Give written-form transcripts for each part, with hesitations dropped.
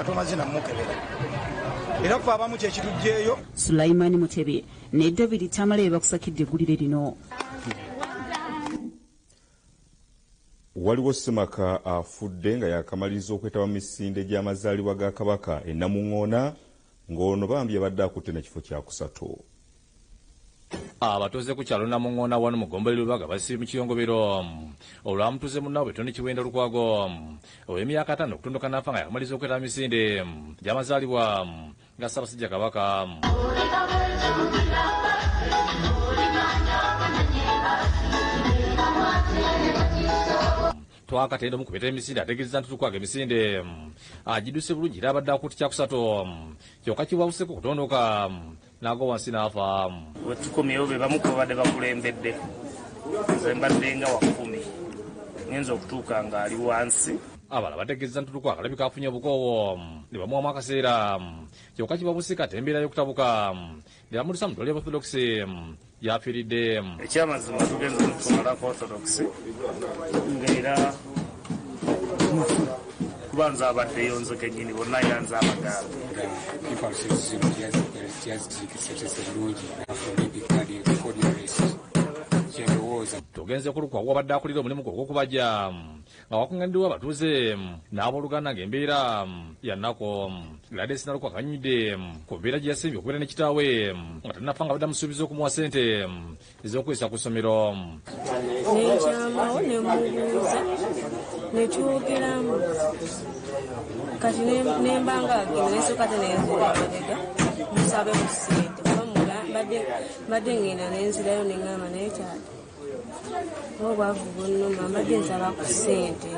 atomazina mukebera era ffe abamu kyekitujjeeyo. Sulaimani Mutebe ne David Tamale bakusakidde eggulire lino. Waliwo Semaka afudde nga yakamaliriza okwetaba mu misinde gy'amazaalibwa ga Kabaka e Namuŋŋoona ng'ono bambi abadde akutte n'ekifo kya kusatu. Abatuuze ku kyalo Namuŋŋoona wano mu Ggombole Lubaga basibe mu kiyongobero olwamutuuze munnaabwe Tony Kiwenda Lukwago ow'emyaka 5 okutondoka n'afa nga yakamaliza okwetaba mu misinde gy'amazaalibwa nga Ssaabasajja Kabaka. Twakatenda mu kubeta emisinde ategeeza nti Lukwago emisinde agidduse bulungi era abadde akutte kya kusatu kyokka kiwabuseko kutondoka n'agwa wansi n'afa. We tukomyewo be bamu ku babadde bakulembedde nze mbadde nga wa 10 ngenza okutuuka ng'ali wansi. Abalala bategeeza nti Lukwago alabika afunye obukoowo ne bamuwamu akaseera kyokka kibabusika ate embeera y'okutabuka ne bamulisa mu ddwaliro Orthodox yafiiridde. Ekyamazima tugenze mutumalako Orthodox ng'era kuba nze abaddeyo nze kennyini bonna yanze abaganda. Tugenze ku Lukwago wabadde akulira omulimu gwe ogw'okubajja nga wakuŋŋaaniddwa abatuuze n'abooluganda ng'embeera yannako. Gladys Nalukwago anyumidde ku mbeera gye yasimbye okubeera ne kitaawe nga tannafa nga abadde amusuubiza okumuwa ssente ez'okukozesa ku ssomero. Nekyamawo ne mubuuza ne twogeramu kati nembanga agenda nesooka te nenziraega musabe mu ssente kuba mbadde ngenda nenzirayo neŋŋamba naye kyali obwavu bunnuma mbadde nsaba ku ssente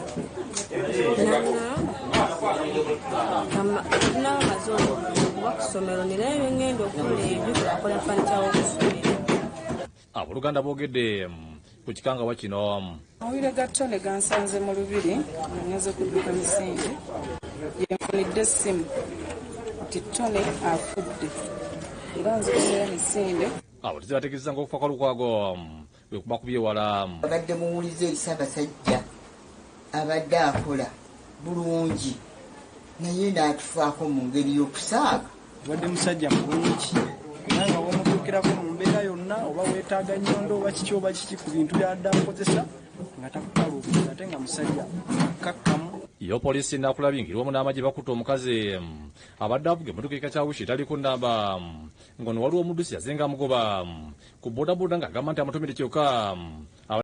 tunaba amaze okuba ku ssomero ninaye bengenda okukola ebyo akola fanikyawo ku ssomero. Abooluganda boogedde ku kikangawa kino. Amawulire ga Tone gansanze mu lubiri nga ngenze kudduka misinde yenfunidde essimu nti Tone afudde era nzikuseera misinde. Abatuuze bategeeza ng'okufa kwa Lukwago bwe kuba kubyewala. Abadde muwulize eri Ssaabasajja abadde akola bulungi naye n'atufaako mu ngeri y'okusaaga. Abadde musajja mulungi era nga womutuukirako mu mbeera yonna oba weetaaga nnyondo oba kiki oba kiki ku bintu byadde akozesa nga takukaluubiriza ate nga musajja kakkamu. Yo poliisi n'akulabingirwa mu n'amagye bakutte omukazi abadde avuga emmotoka ekika Wishi etaliko nnamba ng'ono waliwo omuddusi yazenga amugoba ku boodabooda ng'agamba nti amutomedde kyokka